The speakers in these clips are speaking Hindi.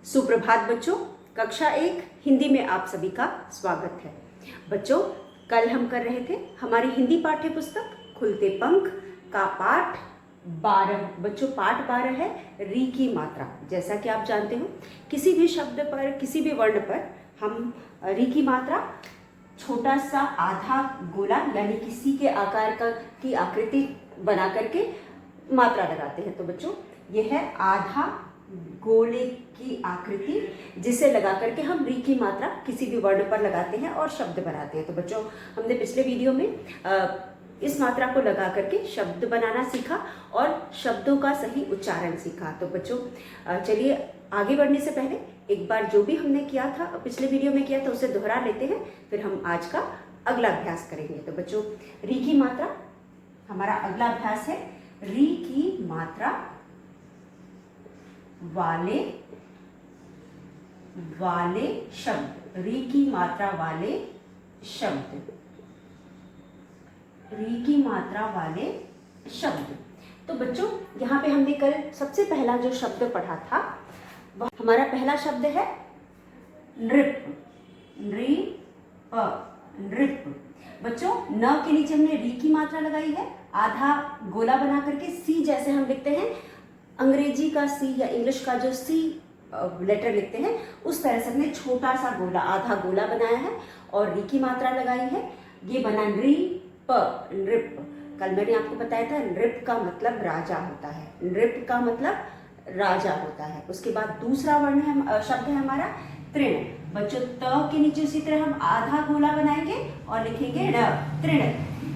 सुप्रभात बच्चों। कक्षा 1 हिंदी में आप सभी का स्वागत है। बच्चों, कल हम कर रहे थे हमारी हिंदी पाठ्य पुस्तक खुलते पंख का पाठ 12। बच्चों, पाठ 12 है री की मात्रा। जैसा कि आप जानते हो, किसी भी शब्द पर, किसी भी वर्ण पर हम री की मात्रा छोटा सा आधा गोला यानी किसी के आकार की आकृति बना करके मात्रा लगाते हैं। तो बच्चों, यह है आधा गोले की आकृति, जिसे लगा करके हम री की मात्रा किसी भी वर्ण पर लगाते हैं और शब्द बनाते हैं। तो बच्चों, हमने पिछले वीडियो में इस मात्रा को लगा करके शब्द बनाना सीखा और शब्दों का सही उच्चारण सीखा। तो बच्चों, चलिए आगे बढ़ने से पहले एक बार जो भी हमने किया था, पिछले वीडियो में किया था, उसे दोहरा लेते हैं, फिर हम आज का अगला अभ्यास करेंगे। तो बच्चों, री की मात्रा हमारा अगला अभ्यास है। री की मात्रा वाले शब्द, री की मात्रा वाले शब्द, री की मात्रा वाले शब्द। तो बच्चों, यहाँ पे हमने कल सबसे पहला जो शब्द पढ़ा था, वह हमारा पहला शब्द है नृप। नृप। बच्चों, न के नीचे हमने री की मात्रा लगाई है, आधा गोला बना करके सी जैसे हम लिखते हैं, अंग्रेजी का सी या इंग्लिश का जो सी लेटर लिखते हैं, उस तरह से हमने छोटा सा गोला, आधा गोला बनाया है और री की मात्रा लगाई है। ये बना नृप। कल मैंने आपको बताया था नृप का मतलब राजा होता है। नृप का मतलब राजा होता है। उसके बाद दूसरा वर्ण है, शब्द है हमारा तृण। बच्चों, त के नीचे उसी तरह हम आधा गोला बनाएंगे और लिखेंगे ण। तृण।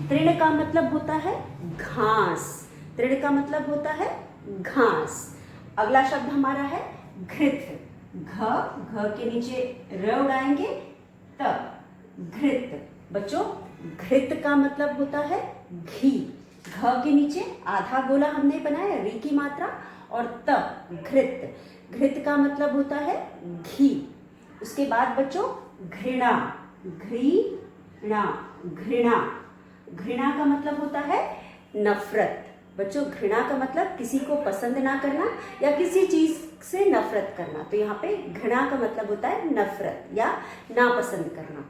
तृण का मतलब होता है घास। तृण का मतलब होता है घास। अगला शब्द हमारा है घृत। घ के नीचे र उड़ाएंगे, त। घृत। बच्चों, घृत का मतलब होता है घी। घ के नीचे आधा गोला हमने बनाया, री की मात्रा, और त। घृत। घृत का मतलब होता है घी। उसके बाद बच्चों, घृणा। घृणा। घृणा। घृणा का मतलब होता है नफरत। बच्चों, घृणा का मतलब किसी को पसंद ना करना या किसी चीज से नफरत करना। तो यहाँ पे घृणा का मतलब होता है नफरत या नापसंद करना।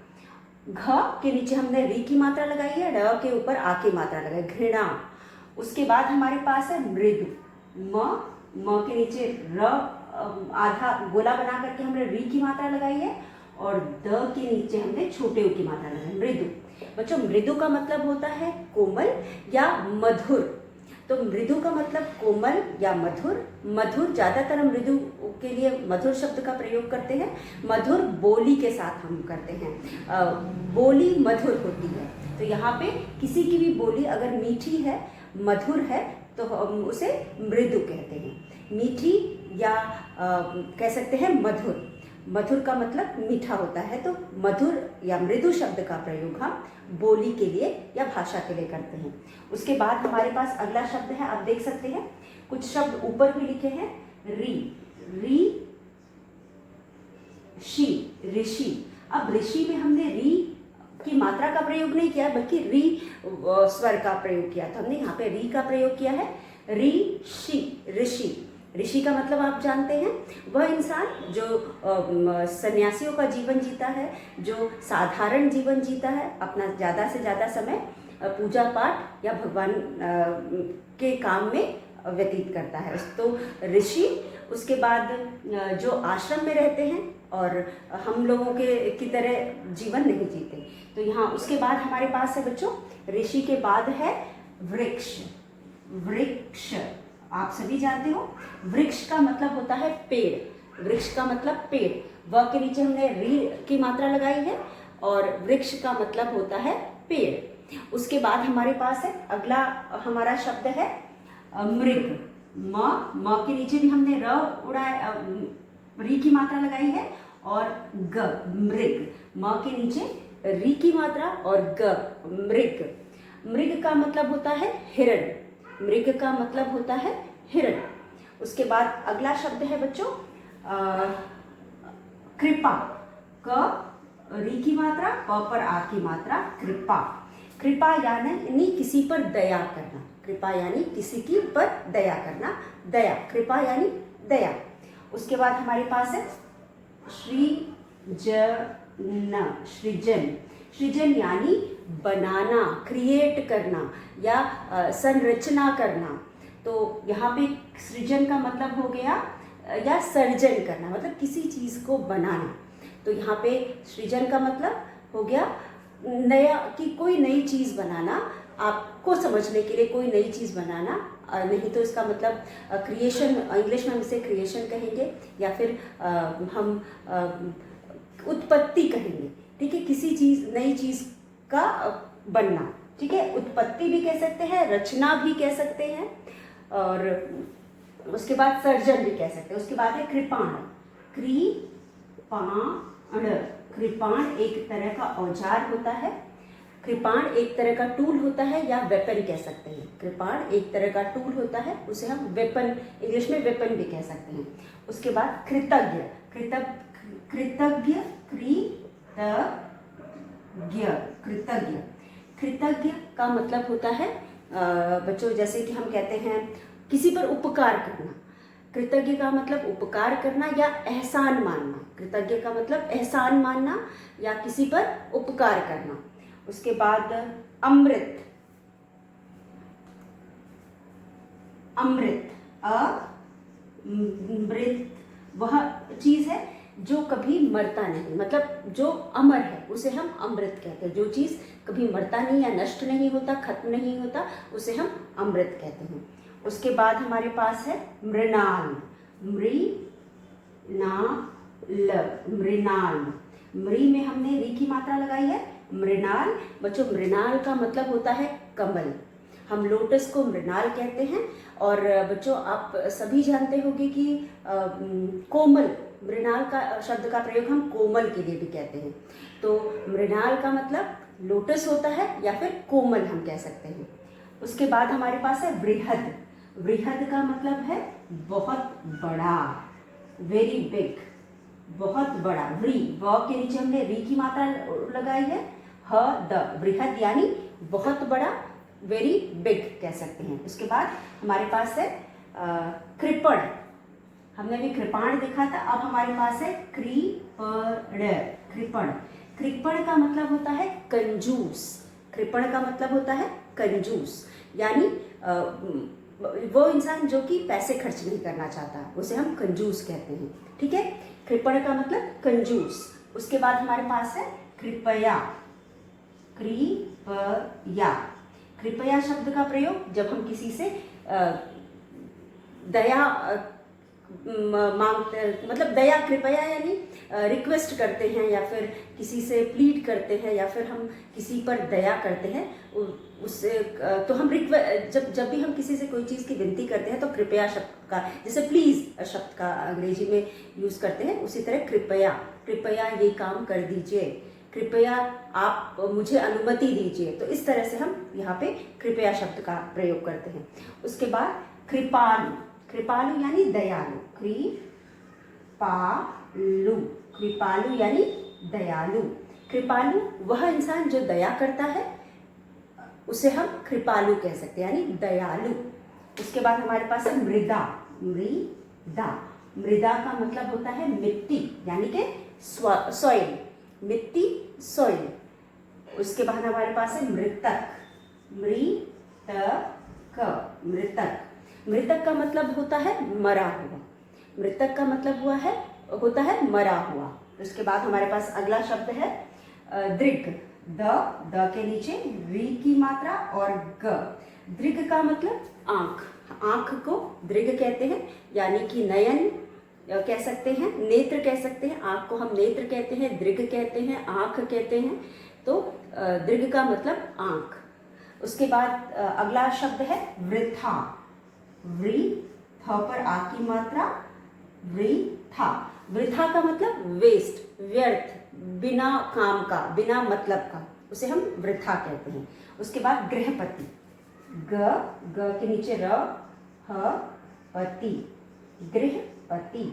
घ के नीचे हमने री की मात्रा लगाई है, ड के ऊपर आ की मात्रा लगाई, घृणा। उसके बाद हमारे पास है मृदु। म के नीचे र आधा गोला बना करके हमने री की मात्रा लगाई है और द के नीचे हमने छोटे उ की मात्रा लगाई, मृदु। बच्चों, मृदु का मतलब होता है कोमल या मधुर। तो मृदु का मतलब कोमल या मधुर। मधुर ज्यादातर हम मृदु के लिए मधुर शब्द का प्रयोग करते हैं। मधुर बोली के साथ हम करते हैं। बोली मधुर होती है। तो यहाँ पे किसी की भी बोली अगर मीठी है, मधुर है, तो हम उसे मृदु कहते हैं। मीठी या कह सकते हैं मधुर। मधुर का मतलब मीठा होता है। तो मधुर या मृदु शब्द का प्रयोग हम बोली के लिए या भाषा के लिए करते हैं। उसके बाद हमारे पास अगला शब्द है, आप देख सकते हैं कुछ शब्द ऊपर भी लिखे हैं, ऋषि। अब ऋषि में हमने री की मात्रा का प्रयोग नहीं किया, बल्कि री स्वर का प्रयोग किया था। हमने यहाँ पे री का प्रयोग किया है, ऋषि। ऋषि का मतलब आप जानते हैं, वह इंसान जो सन्यासियों का जीवन जीता है, जो साधारण जीवन जीता है, अपना ज़्यादा से ज़्यादा समय पूजा पाठ या भगवान के काम में व्यतीत करता है, तो ऋषि। उसके बाद जो आश्रम में रहते हैं और हम लोगों की तरह जीवन नहीं जीते। तो यहाँ उसके बाद हमारे पास है बच्चों, ऋषि के बाद है वृक्ष। आप सभी जानते हो, वृक्ष का मतलब होता है पेड़। वृक्ष का मतलब पेड़। व के नीचे हमने री की मात्रा लगाई है और वृक्ष का मतलब होता है पेड़। उसके बाद हमारे पास है अगला हमारा शब्द है मृग। म के नीचे भी हमने र उड़ाया, री की मात्रा लगाई है, और ग, मृग। म के नीचे री की मात्रा और ग, मृग। मृग का मतलब होता है हिरण। मृग का मतलब होता है हिरण। उसके बाद अगला शब्द है बच्चों कृपा। क री की मात्रा, प पर आ की मात्रा, कृपा। कृपा यानी किसी पर दया करना। कृपा यानी किसी की पर दया करना, दया। कृपा यानी दया। उसके बाद हमारे पास है सृजन। सृजन, सृजन यानी बनाना, क्रिएट करना या संरचना करना। तो यहाँ पे सृजन का मतलब हो गया या सर्जन करना, मतलब किसी चीज़ को बनाना। तो यहाँ पे सृजन का मतलब हो गया नया, कि कोई नई चीज़ बनाना, आपको समझने के लिए कोई नई चीज़ बनाना। नहीं तो इसका मतलब क्रिएशन, इंग्लिश में हम इसे क्रिएशन कहेंगे या फिर हम उत्पत्ति कहेंगे। ठीक है, किसी चीज़, नई चीज़ का बनना। ठीक है, उत्पत्ति भी कह सकते हैं, रचना भी कह सकते हैं, और उसके बाद सर्जन भी कह सकते हैं। उसके बाद है कृपाण। कृपाण, कृपाण एक तरह का औजार होता है। कृपाण एक तरह का टूल होता है या वेपन कह सकते हैं। कृपाण एक तरह का टूल होता है, उसे हम वेपन, इंग्लिश में वेपन भी कह सकते हैं। उसके बाद कृतज्ञ। कृतज्ञ, कृतज्ञ, कृतज्ञ का मतलब होता है बच्चों, जैसे कि हम कहते हैं किसी पर उपकार करना। कृतज्ञ का मतलब उपकार करना या एहसान मानना। कृतज्ञ का मतलब एहसान मानना या किसी पर उपकार करना। उसके बाद अमृत। अमृत, अमृत वह चीज़ है जो कभी मरता नहीं, मतलब जो अमर है उसे हम अमृत कहते हैं। जो चीज़ कभी मरता नहीं या नष्ट नहीं होता, खत्म नहीं होता, उसे हम अमृत कहते हैं। उसके बाद हमारे पास है मृणाल। मृणाल, मृ में हमने री की मात्रा लगाई है। मृणाल, बच्चों मृणाल का मतलब होता है कमल। हम लोटस को मृणाल कहते हैं। और बच्चों आप सभी जानते होंगे कि कोमल, मृणाल का शब्द का प्रयोग हम कोमल के लिए भी कहते हैं। तो मृणाल का मतलब लोटस होता है या फिर कोमल हम कह सकते हैं। उसके बाद हमारे पास है बृहद। बृहद का मतलब है बहुत बड़ा, वेरी बिग, बहुत बड़ा। व्री, व के नीचे हमने री की मात्रा लगाई है, ह द, बृहद यानी बहुत बड़ा, वेरी बिग कह सकते हैं। उसके बाद हमारे पास है कृपण। हमने भी कृपाण देखा था, अब हमारे पास है कृपण। कृपण, कृपण का मतलब होता है कंजूस। कृपण का मतलब होता है कंजूस, यानी वो इंसान जो कि पैसे खर्च नहीं करना चाहता, उसे हम कंजूस कहते हैं। ठीक है, कृपण का मतलब कंजूस। उसके बाद हमारे पास है कृपया। कृपया, कृपया शब्द का प्रयोग जब हम किसी से दया मांगते, मतलब दया, कृपया यानी रिक्वेस्ट करते हैं या फिर किसी से प्लीड करते हैं या फिर हम किसी पर दया करते हैं, उससे तो हम जब भी हम किसी से कोई चीज़ की विनती करते हैं तो कृपया शब्द का, जैसे प्लीज़ शब्द का अंग्रेजी में यूज़ करते हैं, उसी तरह कृपया, कृपया ये काम कर दीजिए, कृपया आप मुझे अनुमति दीजिए। तो इस तरह से हम यहाँ पे कृपया शब्द का प्रयोग करते हैं। उसके बाद कृपालु। कृपालु यानी दयालु। कृपालु, कृपालु यानी दयालु। कृपालु वह इंसान जो दया करता है, उसे हम कृपालु कह सकते हैं, यानी दयालु। उसके बाद हमारे पास है मृदा। मृदा, मृदा का मतलब होता है मिट्टी, यानी कि सॉइल, मिट्टी, सॉइल। उसके बाद हमारे पास है मृतक। मृतक, मृतक, मृतक का मतलब होता है मरा हुआ। मृतक का मतलब होता है मरा हुआ। उसके बाद हमारे पास अगला शब्द है दृग। द के नीचे री की मात्रा और ग। दृग का मतलब आंख। आंख को दृग कहते हैं, यानी कि नयन कह सकते हैं, नेत्र कह सकते हैं। आंख को हम नेत्र कहते हैं, दृग कहते हैं, आंख कहते हैं। तो दृग का मतलब आंख। उसके बाद अगला शब्द है वृथा। वृथ पर आ की मात्रा, वृथा। वृथा का मतलब वेस्ट, व्यर्थ, बिना काम का, बिना मतलब का, उसे हम वृथा कहते हैं। उसके बाद गृहपति। ग के नीचे र, ह, पति, गृहपति।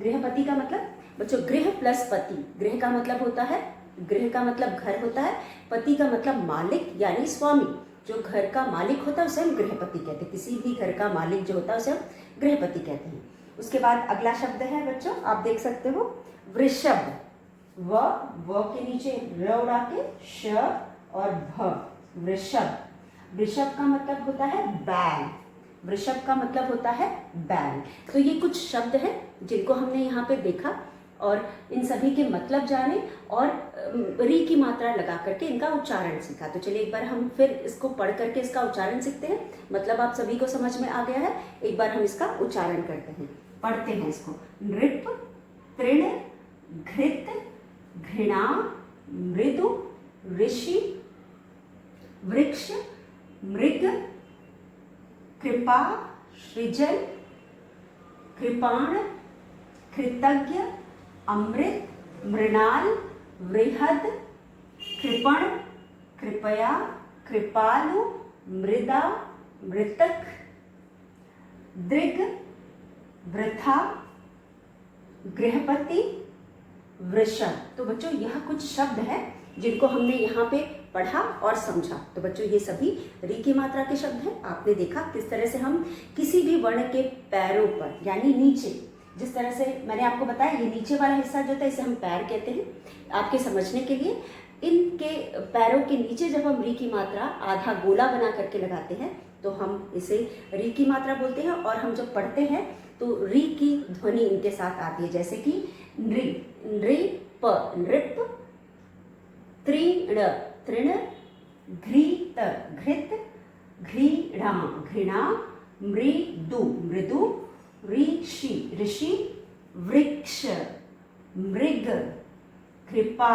गृहपति का मतलब बच्चों गृह प्लस पति। गृह का मतलब होता है, गृह का मतलब घर होता है, पति का मतलब मालिक यानी स्वामी। जो घर का मालिक होता है उसे हम गृहपति कहते हैं। किसी भी घर का मालिक जो होता है उसे हम गृहपति कहते हैं। उसके बाद अगला शब्द है बच्चों, आप देख सकते हो वृषभ। व के नीचे र उड़ा के श और भ, वृषभ। वृषभ का मतलब होता है बैल, वृषभ का मतलब होता है बैल। तो ये कुछ शब्द हैं जिनको हमने यहाँ पे देखा और इन सभी के मतलब जाने और री की मात्रा लगा करके इनका उच्चारण सीखा। तो चलिए एक बार हम फिर इसको पढ़ करके इसका उच्चारण सीखते हैं। मतलब आप सभी को समझ में आ गया है, एक बार हम इसका उच्चारण करते हैं, पढ़ते हैं इसको। नृप, तृण, घृत, घृणा, मृदु, ऋषि, वृक्ष, मृग, कृपा, सृजन, कृपाण, कृतज्ञ, अमृत, मृणाल, वृहद, कृपण, कृपया, कृपालु, मृदा, मृतक, दृग, वृथा, गृहपति, वृषभ। तो बच्चों यह कुछ शब्द हैं जिनको हमने यहाँ पे पढ़ा और समझा। तो बच्चों ये सभी री की मात्रा के शब्द हैं। आपने देखा किस तरह से हम किसी भी वर्ण के पैरों पर यानी नीचे, जिस तरह से मैंने आपको बताया ये नीचे वाला हिस्सा जो होता है इसे हम पैर कहते हैं। आपके समझने के लिए इनके पैरों के नीचे जब हम री की मात्रा आधा गोला बना करके लगाते हैं तो हम इसे री की मात्रा बोलते हैं। और हम जब पढ़ते हैं तो री की ध्वनि इनके साथ आती है, जैसे कि नृ, नृप, नृप, तृण, तृण, घृत, घृत, घृणा, घृणा, मृदु, मृदु, ऋषि, ऋषि, वृक्ष, मृग, कृपा,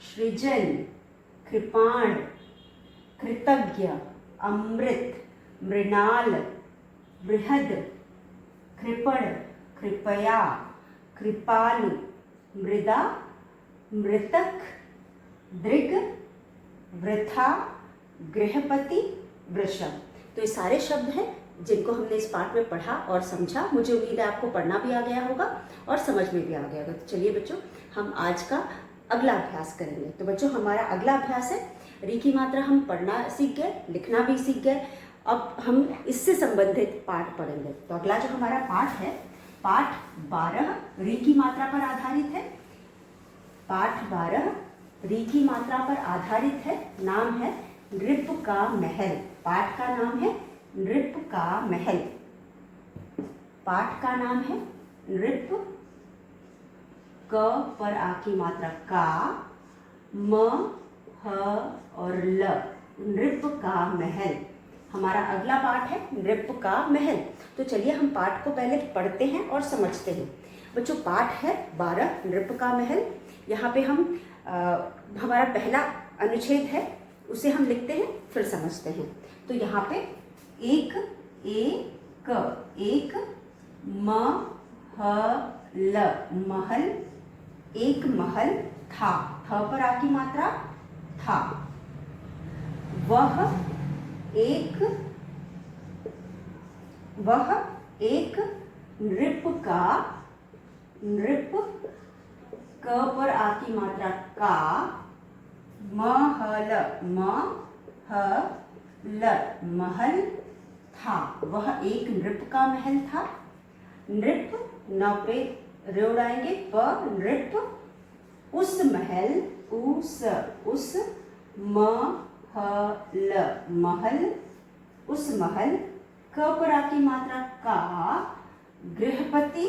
सृजन, कृपाण, कृतज्ञ, अमृत, मृणाल, बृहद, कृपण, कृपया, कृपालु, मृदा, मृतक, दृग, वृथा, गृहपति, वृषभ। तो ये सारे शब्द हैं जिनको हमने इस पाठ में पढ़ा और समझा। मुझे उम्मीद है आपको पढ़ना भी आ गया होगा और समझ में भी आ गया होगा। तो चलिए बच्चों हम आज का अगला अभ्यास करेंगे। तो बच्चों हमारा अगला अभ्यास है री की मात्रा हम पढ़ना सीख गए, लिखना भी सीख गए। अब हम इससे संबंधित पाठ पढ़ेंगे। तो अगला जो हमारा पाठ है, पाठ 12 री की मात्रा पर आधारित है। पाठ 12 री की मात्रा पर आधारित है। नाम है नृप का महल। पाठ का नाम है नृप का महल। पाठ का नाम है नृप, क पर आ की मात्रा का, म, ह और ल, नृप का महल। हमारा अगला पाठ है नृप का महल। तो चलिए हम पाठ को पहले पढ़ते हैं और समझते हैं। बच्चों पाठ है 12 नृप का महल। यहाँ पे हम हमारा पहला अनुच्छेद है उसे हम लिखते हैं फिर समझते हैं। तो यहाँ पे एक, एक, म, ह, ल, महल, एक महल था। थ पर आ की मात्रा था। वह एक नृप का, नृप, क पर आ की मात्रा का, महल, म, ह, ल, महल था। वह एक नृप का महल था। नृप न पे रे उड़ाएंगे, प, नृप, उस महल, उस, म, ह, ल, महल, उस महल, क पर आ की मात्रा का, गृहपति,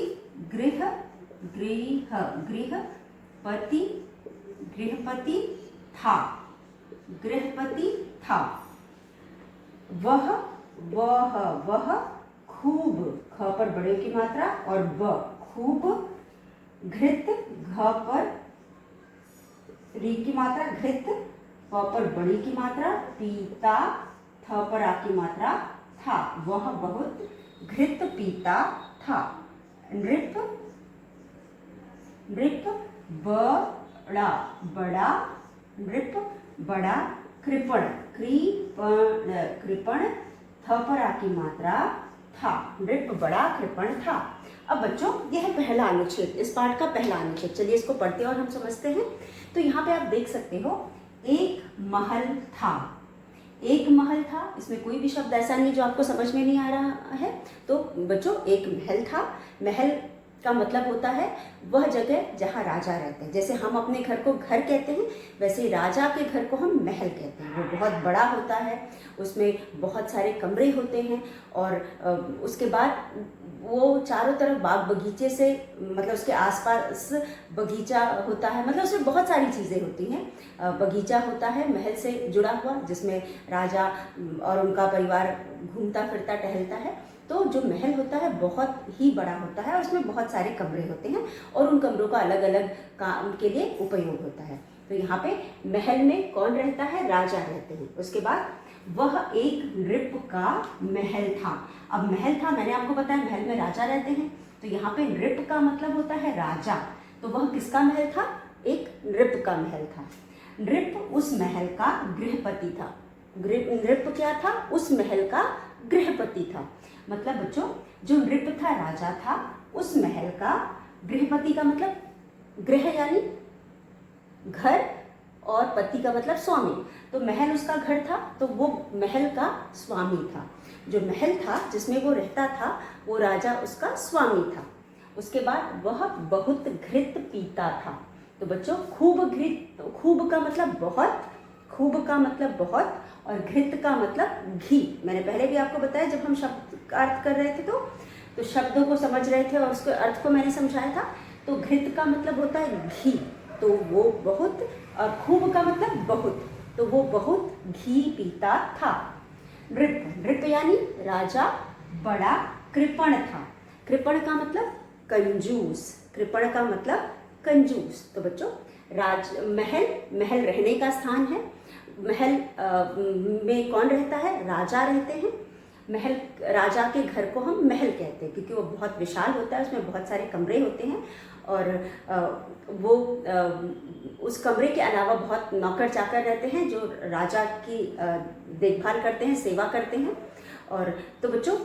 गृह, गृहपति, गृहपति था, गृहपति था। वह खूब, ख पर बड़े की मात्रा और ब, खूब, घृत, घ पर री की मात्रा घृत, प पर बड़ी की मात्रा पीता, थ पर आ की मात्रा था। वह बहुत घृत पीता था। नृप, नृप, बड़ा, बड़ा, नृप, बड़ा, कृपण, कृपण, थ पर आ की मात्रा था। नृप बड़ा कृपण था। अब बच्चों यह पहला अनुच्छेद, इस पाठ का पहला अनुच्छेद। चलिए इसको पढ़ते और हम समझते हैं। तो यहाँ पे आप देख सकते हो एक महल था। एक महल था, इसमें कोई भी शब्द ऐसा नहीं जो आपको समझ में नहीं आ रहा है। तो बच्चों एक महल था। महल का मतलब होता है वह जगह जहाँ राजा रहते हैं। जैसे हम अपने घर को घर कहते हैं, वैसे ही राजा के घर को हम महल कहते हैं। वो बहुत बड़ा होता है, उसमें बहुत सारे कमरे होते हैं और उसके बाद वो चारों तरफ बाग बगीचे से, मतलब उसके आसपास बगीचा होता है, मतलब उसमें बहुत सारी चीज़ें होती हैं। बगीचा होता है महल से जुड़ा हुआ, जिसमें राजा और उनका परिवार घूमता फिरता टहलता है। तो जो महल होता है बहुत ही बड़ा होता है और उसमें बहुत सारे कमरे होते हैं और उन कमरों का अलग अलग काम के लिए उपयोग होता है। तो यहाँ पे महल में कौन रहता है? राजा रहते हैं। उसके बाद वह एक नृप का महल था। अब महल था, मैंने आपको बताया महल में राजा रहते हैं, तो यहाँ पे नृप का मतलब होता है राजा। तो वह किसका महल था? एक नृप का महल था। नृप उस महल का गृहपति था। नृप क्या था? उस महल का गृहपति था। मतलब बच्चों जो नृप था, राजा था, उस महल का गृहपति का मतलब गृह यानी घर और पति का मतलब स्वामी। तो महल उसका घर था, तो वो महल का स्वामी था। जो महल था जिसमें वो रहता था, वो राजा उसका स्वामी था। उसके बाद वह बहुत घृत पीता था। तो बच्चों खूब घृत, खूब का मतलब बहुत, खूब का मतलब बहुत और घृत का मतलब घी। मैंने पहले भी आपको बताया जब हम शब्द का अर्थ कर रहे थे तो शब्दों को समझ रहे थे और उसके अर्थ को मैंने समझाया था। तो घृत का मतलब होता है घी, तो वो बहुत, और खूब का मतलब बहुत, तो वो बहुत घी पीता था। नृप, नृप यानी राजा बड़ा कृपण था। कृपण का मतलब कंजूस, कृपण का मतलब कंजूस। तो बच्चों महल, महल रहने का स्थान है। महल में कौन रहता है? राजा रहते हैं। महल, राजा के घर को हम महल कहते हैं क्योंकि वो बहुत विशाल होता है, उसमें बहुत सारे कमरे होते हैं और वो उस कमरे के अलावा बहुत नौकर चाकर रहते हैं जो राजा की देखभाल करते हैं, सेवा करते हैं। और तो बच्चों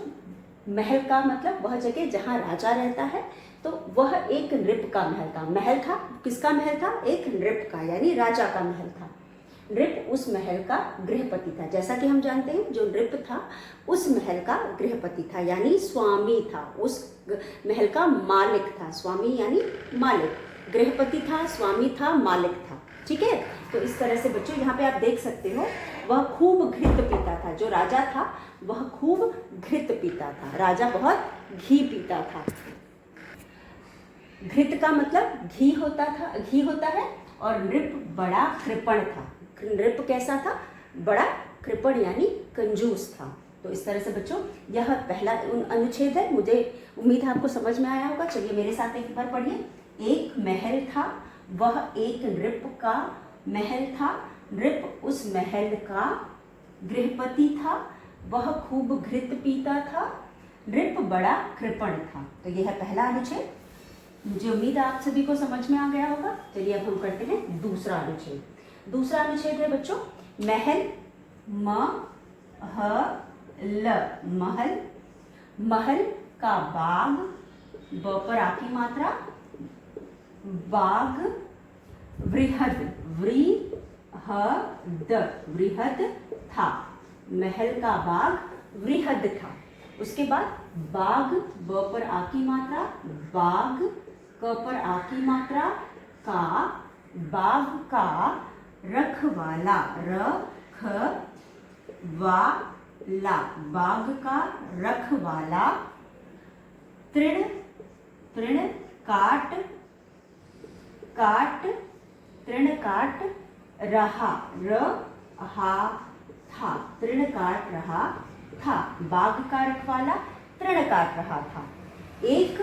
महल का मतलब वह जगह जहाँ राजा रहता है। तो वह एक नृप का महल था। महल था, किसका महल था? एक नृप का, यानी राजा का महल था। नृप उस महल का गृहपति था। जैसा कि हम जानते हैं जो नृप था उस महल का गृहपति था, यानी स्वामी था, उस महल का मालिक था। स्वामी यानी मालिक, गृहपति था, स्वामी था, मालिक था। ठीक है। तो इस तरह से बच्चों यहाँ पे आप देख सकते हो वह खूब घृत पीता था। जो राजा था वह खूब घृत पीता था। राजा बहुत घी पीता था। घृत का मतलब घी होता था, घी होता है। और नृप बड़ा कृपण था। नृप कैसा था? बड़ा कृपण यानी कंजूस था। तो इस तरह से बच्चों यह पहला अनुच्छेद है। मुझे उम्मीद है आपको समझ में आया होगा। चलिए मेरे साथ एक बार पढ़िए। एक महल था, वह एक नृप का महल था। नृप उस महल का गृहपति था, वह खूब घृत पीता था। नृप बड़ा कृपण था। तो यह है पहला अनुच्छेद। मुझे उम्मीद है आप सभी को समझ में आ गया होगा। चलिए अब हम करते हैं दूसरा अनुच्छेद। दूसरा अनुच्छेद है बच्चों महल, ल, महल। महल का बाग, ब पर आकी मात्रा, बाग, वृहद, वृहद था। महल का बाग वृहद था। उसके बाद बाग, ब पर आकी मात्रा, बाग, क पर आकी मात्रा, का, बाग का रखवाला, ला, बाग का रखवाला, तृण, काट, तृण काट रहा, था, तृण काट रहा था। बाग का रखवाला तृण काट रहा था। एक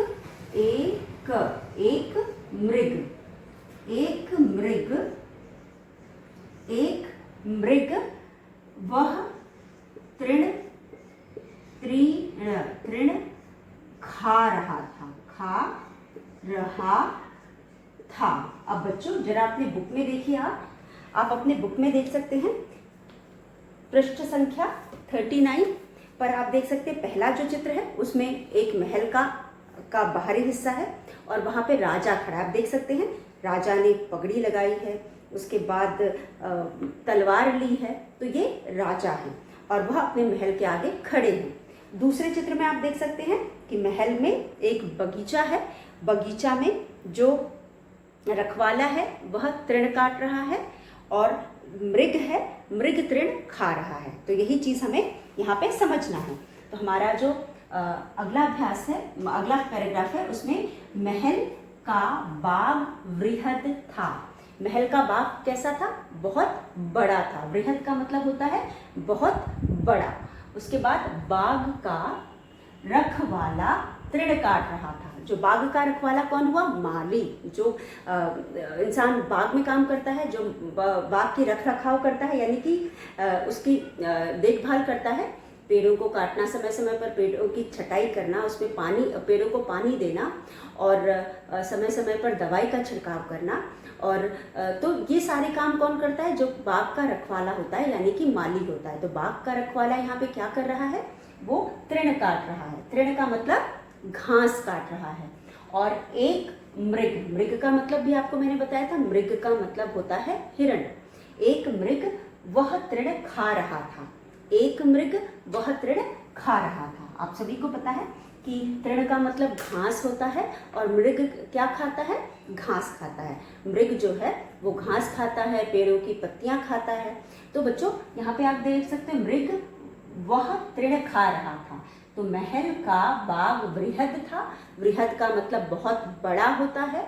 मृग, वह तृण खा रहा था। अब बच्चों जरा अपने बुक में देखिए। आप अपने बुक में देख सकते हैं पृष्ठ संख्या 39 पर आप देख सकते हैं पहला जो चित्र है उसमें एक महल का का बाहरी हिस्सा है और वहाँ पे राजा खड़ा है। आप देख सकते हैं राजा ने पगड़ी लगाई है, उसके बाद तलवार ली है, तो ये राजा है और वह अपने महल के आगे खड़े हैं। दूसरे चित्र में आप देख सकते हैं कि महल में एक बगीचा है, बगीचा में जो रखवाला है वह तृण काट रहा है और मृग है, मृग तृण खा रहा है। तो यही चीज़ हमें यहाँ पे समझना है। तो हमारा जो अगला अभ्यास है, अगला पैराग्राफ है, उसमें महल का बाग वृहद था। महल का बाग कैसा था? बहुत बड़ा था। वृहद का मतलब होता है बहुत बड़ा। उसके बाद बाग का रखवाला तृण काट रहा था। जो बाग का रखवाला कौन हुआ? माली। जो इंसान बाग में काम करता है, जो बाग की रख रखाव करता है, यानी कि उसकी देखभाल करता है, पेड़ों को काटना, समय समय पर पेड़ों की छटाई करना, उसमें पानी, पेड़ों को पानी देना और समय समय पर दवाई का छिड़काव करना, और तो ये सारे काम कौन करता है? जो बाग का रखवाला होता है, यानी कि माली होता है। तो बाग का रखवाला यहाँ पे क्या कर रहा है? वो तृण काट रहा है। तृण का मतलब घास काट रहा है। और एक मृग, मृग का मतलब भी आपको मैंने बताया था, मृग का मतलब होता है हिरण। एक मृग वह तृण खा रहा था। एक मृग वह तृण खा रहा था। आप सभी को पता है कि तृण का मतलब घास होता है और मृग क्या खाता है? घास खाता है। मृग जो है वो घास खाता है, पेड़ों की पत्तियां खाता है। तो बच्चों यहाँ पे आप देख सकते हैं मृग वह तृण खा रहा था। तो महल का बाग वृहद था। वृहद का मतलब बहुत बड़ा होता है।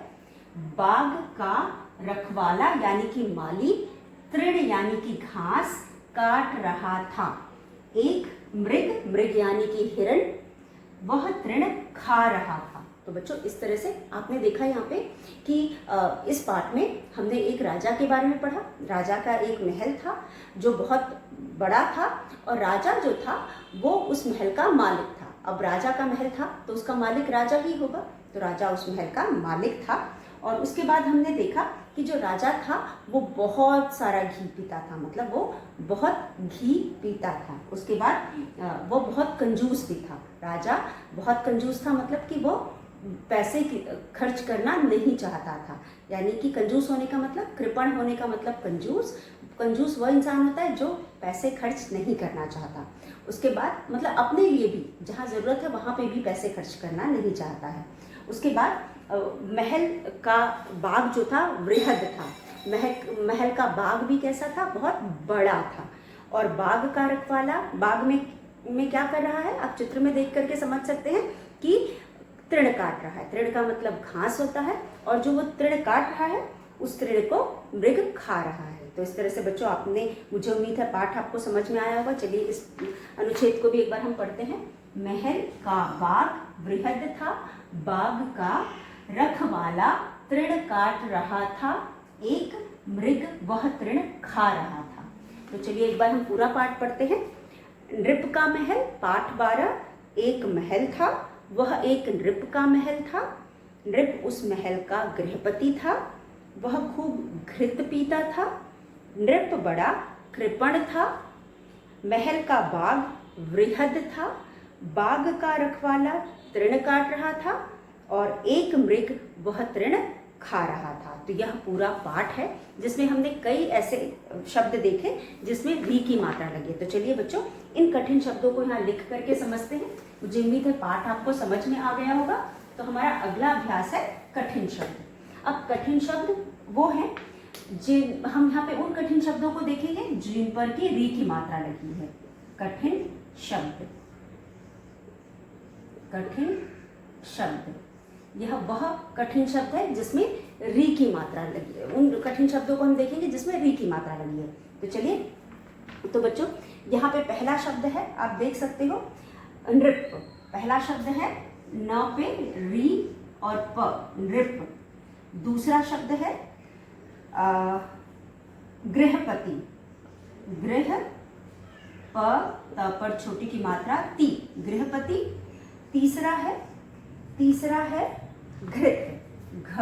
बाग का रखवाला यानी कि माली तृण यानी कि घास काट रहा था। एक मृग, मृग यानी कि हिरण, वह तृण खा रहा था। तो बच्चों इस तरह से आपने देखा यहाँ पे कि इस पाठ में हमने एक राजा के बारे में पढ़ा। राजा का एक महल था जो बहुत बड़ा था और राजा जो था वो उस महल का मालिक था। अब राजा का महल था तो उसका मालिक राजा ही होगा, तो राजा उस महल का मालिक था। और उसके बाद हमने देखा कि जो राजा था वो बहुत सारा घी पीता था, मतलब वो बहुत घी पीता था। उसके बाद वो बहुत कंजूस भी था। राजा बहुत कंजूस था, मतलब कि वो पैसे की खर्च करना नहीं चाहता था। यानी कि कंजूस होने का मतलब, कृपण होने का मतलब कंजूस। कंजूस वह इंसान होता है जो पैसे खर्च नहीं करना चाहता। उसके बाद मतलब अपने लिए भी, जहाँ ज़रूरत है वहाँ पे भी पैसे खर्च करना नहीं चाहता है। उसके बाद महल का बाग जो था वृहद था। महल का बाग भी कैसा था? बहुत बड़ा था। और बाग का रखवाला बाग में क्या कर रहा है? आप चित्र में देख करके समझ सकते हैं कि तृण काट रहा है। तृण का मतलब घास होता है और जो वो तृण काट रहा है उस तृण को मृग खा रहा है। तो इस तरह से बच्चों आपने, मुझे उम्मीद है पाठ आपको समझ में आया होगा। चलिए इस अनुच्छेद को भी एक बार हम पढ़ते हैं। महल का बाग वृहद था, बाग का रखवाला तृण काट रहा था, एक मृग वह तृण खा रहा था। तो चलिए एक बार हम पूरा पाठ पढ़ते हैं। नृप का महल, पाठ 12। एक महल था, वह एक नृप का महल था। नृप उस महल का गृहपति था, वह खूब घृत पीता था। नृप बड़ा कृपण था। महल का बाग वृहद था, बाग का रखवाला तृण काट रहा था और एक मृग वह तृण खा रहा था। तो यह पूरा पाठ है जिसमें हमने कई ऐसे शब्द देखे जिसमें री की मात्रा लगी है। तो चलिए बच्चों इन कठिन शब्दों को यहाँ लिख करके समझते हैं। मुझे उम्मीद है पाठ आपको समझ में आ गया होगा। तो हमारा अगला अभ्यास है कठिन शब्द। अब कठिन शब्द वो हैं जिन, हम यहाँ पे उन कठिन शब्दों को देखेंगे जिन पर की री की मात्रा लगी है। कठिन शब्द, कठिन शब्द, यह वह कठिन शब्द है जिसमें री की मात्रा लगी है। उन कठिन शब्दों को हम देखेंगे जिसमें री की मात्रा लगी है। तो चलिए, तो बच्चों यहाँ पे पहला शब्द है, आप देख सकते हो नृप। पहला शब्द है न पे री और प, नृप। दूसरा शब्द है गृहपति, गृह प त पर छोटी की मात्रा ती, गृहपति। तीसरा है घृत, घ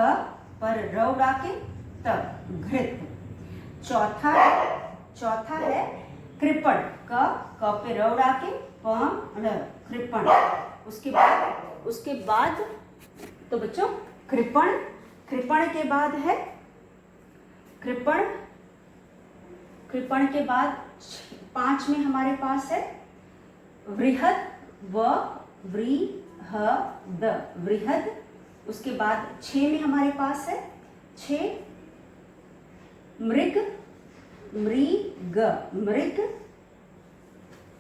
पर र उड़ा के त, घृत। चौथा है कृपण, क पे र उड़ा के प, कृपण। उसके बाद तो बच्चों कृपण, कृपण के बाद है कृपण, कृपण के बाद 5 में हमारे पास है वृहद, व वृहद, वृहद। उसके बाद 6 में हमारे पास है 6 मृग, मृग, मृग।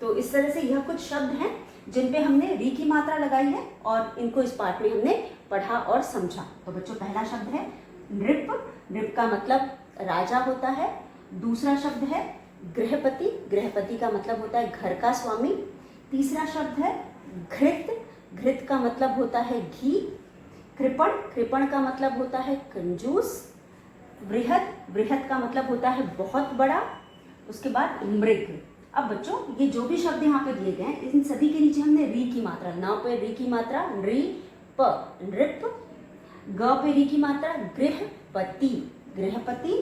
तो इस तरह से यह कुछ शब्द हैं जिन पे हमने री की मात्रा लगाई है और इनको इस पाठ में हमने पढ़ा और समझा। तो बच्चों पहला शब्द है नृप, नृप का मतलब राजा होता है। दूसरा शब्द है गृहपति, गृहपति का मतलब होता है घर का स्वामी। तीसरा शब्द है घृत, घृत का मतलब होता है घी। कृपण, कृपण का मतलब होता है कंजूस। वृहद, वृहद का मतलब होता है बहुत बड़ा। उसके बाद मृग। अब बच्चों ये जो भी शब्द यहाँ पे दिए गए हैं इन सभी के नीचे हमने री की मात्रा, न पे री की मात्रा नृ प नृप, ग पे री की मात्रा गृहपति, गृहपति,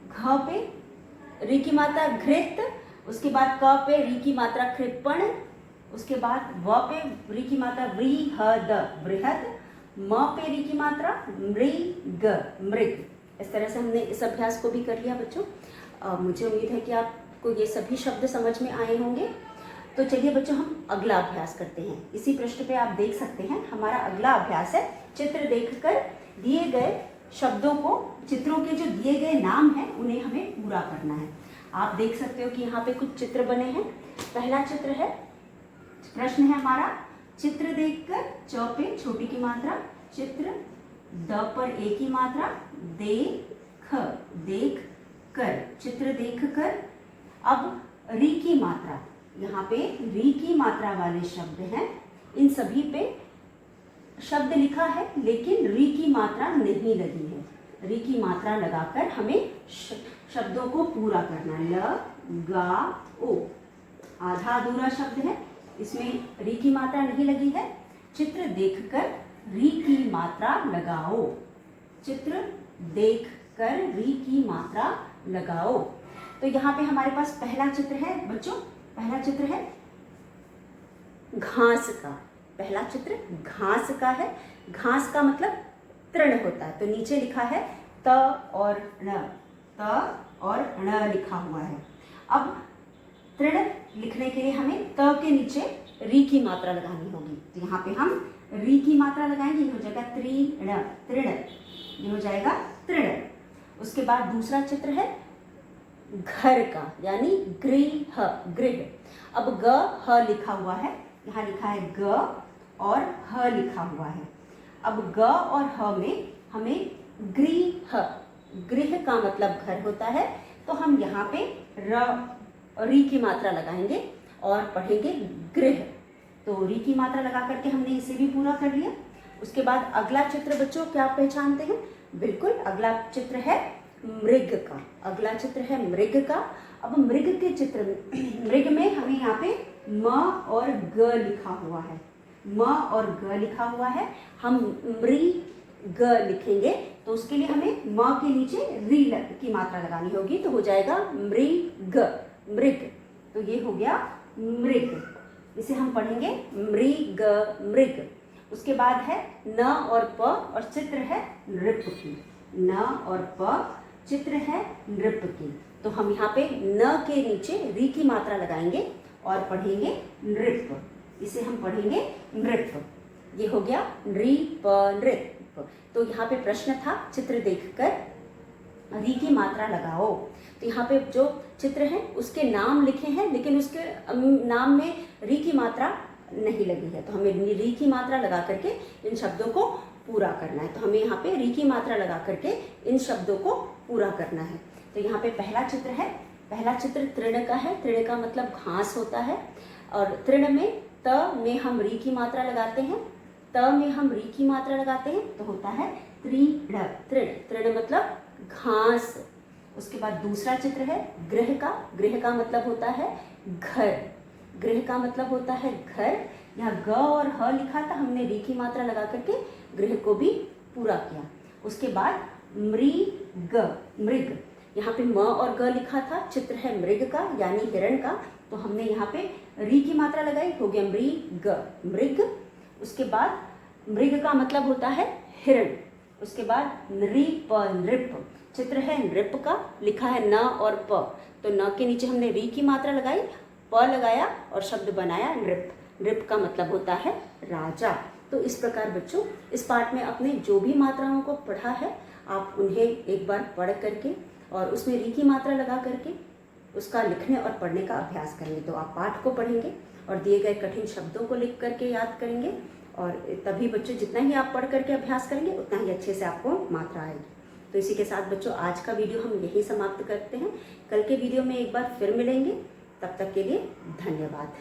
घ पे री की मात्रा घृत, उसके बाद क पे री की मात्रा कृपण, उसके बाद व पे री की मात्रा वृहद, वृहद, म पे री की मात्रा मृग, मृग। इस तरह से हमने इस अभ्यास को भी कर लिया बच्चों। मुझे उम्मीद है कि आपको ये सभी शब्द समझ में आए होंगे। तो चलिए बच्चों हम अगला अभ्यास करते हैं। इसी पृष्ठ पे आप देख सकते हैं हमारा अगला अभ्यास है चित्र देखकर दिए गए शब्दों को, चित्रों के जो दिए गए नाम हैं उन्हें हमें पूरा करना है। आप देख सकते हो कि यहाँ पे कुछ चित्र बने हैं। पहला चित्र है, प्रश्न है हमारा चित्र देखकर, च पे छोटी की मात्रा चित्र, द पर ए की मात्रा देख, देख कर, चित्र देख कर। अब री की मात्रा, यहाँ पे री की मात्रा वाले शब्द हैं, इन सभी पे शब्द लिखा है लेकिन री की मात्रा नहीं लगी है। री की मात्रा लगाकर हमें शब्दों को पूरा करना है। ल गा ओ, आधा अधूरा शब्द है, इसमें री की मात्रा नहीं लगी है। चित्र देखकर री की मात्रा लगाओ, चित्र देखकर री की मात्रा लगाओ। तो यहाँ पे हमारे पास पहला चित्र है बच्चों, पहला चित्र है घास का। पहला चित्र घास का है। घास का मतलब तृण होता है, तो नीचे लिखा है त और ण, त और ण लिखा हुआ है। अब तृण लिखने के लिए हमें त के नीचे री की मात्रा लगानी होगी। तो यहाँ पे हम री की मात्रा लगाएंगे, ये हो जाएगा त्रीण, तृण, ये हो जाएगा तृण। उसके बाद दूसरा चित्र है घर का, यानी गृह, गृह। अब ग ह लिखा हुआ है, यहाँ लिखा है ग और ह लिखा हुआ है। अब ग और ह में हमें गृह, गृह का मतलब घर होता है, तो हम यहाँ पे री की मात्रा लगाएंगे और पढ़ेंगे गृह। तो री की मात्रा लगा करके हमने इसे भी पूरा कर लिया। उसके बाद अगला चित्र बच्चों क्या आप पहचानते हैं? बिल्कुल, अगला चित्र है मृग का। अगला चित्र है मृग का। अब मृग के चित्र में, मृग में हमें यहाँ पे म और ग लिखा हुआ है, म और ग लिखा हुआ है। हम मृग लिखेंगे तो उसके लिए हमें म के नीचे री की मात्रा लगानी होगी, तो हो जाएगा मृग, मृग। तो ये हो गया मृग, इसे हम पढ़ेंगे मृग, मृग। उसके बाद है न और प और चित्र है नृप की, न और प चित्र है नृप की। तो हम यहाँ पे न के नीचे री की मात्रा लगाएंगे और पढ़ेंगे नृप, इसे हम पढ़ेंगे नृप। ये हो गया नृप, नृप। तो यहाँ पे प्रश्न था चित्र देखकर री की मात्रा लगाओ। तो यहाँ पे जो चित्र है उसके नाम लिखे हैं लेकिन उसके नाम में री की मात्रा नहीं लगी है, तो हमें री की मात्रा लगा करके इन शब्दों को पूरा करना है। तो हमें यहाँ पे री की मात्रा लगा करके इन शब्दों को पूरा करना है। तो यहाँ पे पहला चित्र है, पहला चित्र तृण का है। तृण का मतलब घास होता है और तृण में त में हम री की मात्रा लगाते हैं, त में हम री की मात्रा लगाते हैं तो होता है त्रीण, तृण, तृण मतलब घास। उसके बाद दूसरा चित्र है गृह का। गृह का मतलब होता है घर, गृह का मतलब होता है घर। यहाँ ग और ह लिखा था, हमने री की मात्रा लगा करके गृह को भी पूरा किया। उसके बाद मृग, मृग, यहाँ पे म और ग लिखा था, चित्र है मृग का यानी हिरण का, तो हमने यहाँ पे री की मात्रा लगाई, हो गया मृग, मृग। उसके बाद मृग का मतलब होता है हिरण। उसके बाद नृप, नृप चित्र है नृप का, लिखा है न और प, तो न के नीचे हमने री की मात्रा लगाई, प लगाया और शब्द बनाया नृप। नृप का मतलब होता है राजा। तो इस प्रकार बच्चों इस पाठ में अपने जो भी मात्राओं को पढ़ा है आप उन्हें एक बार पढ़ करके और उसमें री की मात्रा लगा करके उसका लिखने और पढ़ने का अभ्यास करेंगे। तो आप पाठ को पढ़ेंगे और दिए गए कठिन शब्दों को लिख करके याद करेंगे, और तभी बच्चों जितना ही आप पढ़ करके अभ्यास करेंगे उतना ही अच्छे से आपको मात्रा आएगी। तो इसी के साथ बच्चों आज का वीडियो हम यही समाप्त करते हैं। कल के वीडियो में एक बार फिर मिलेंगे, तब तक के लिए धन्यवाद।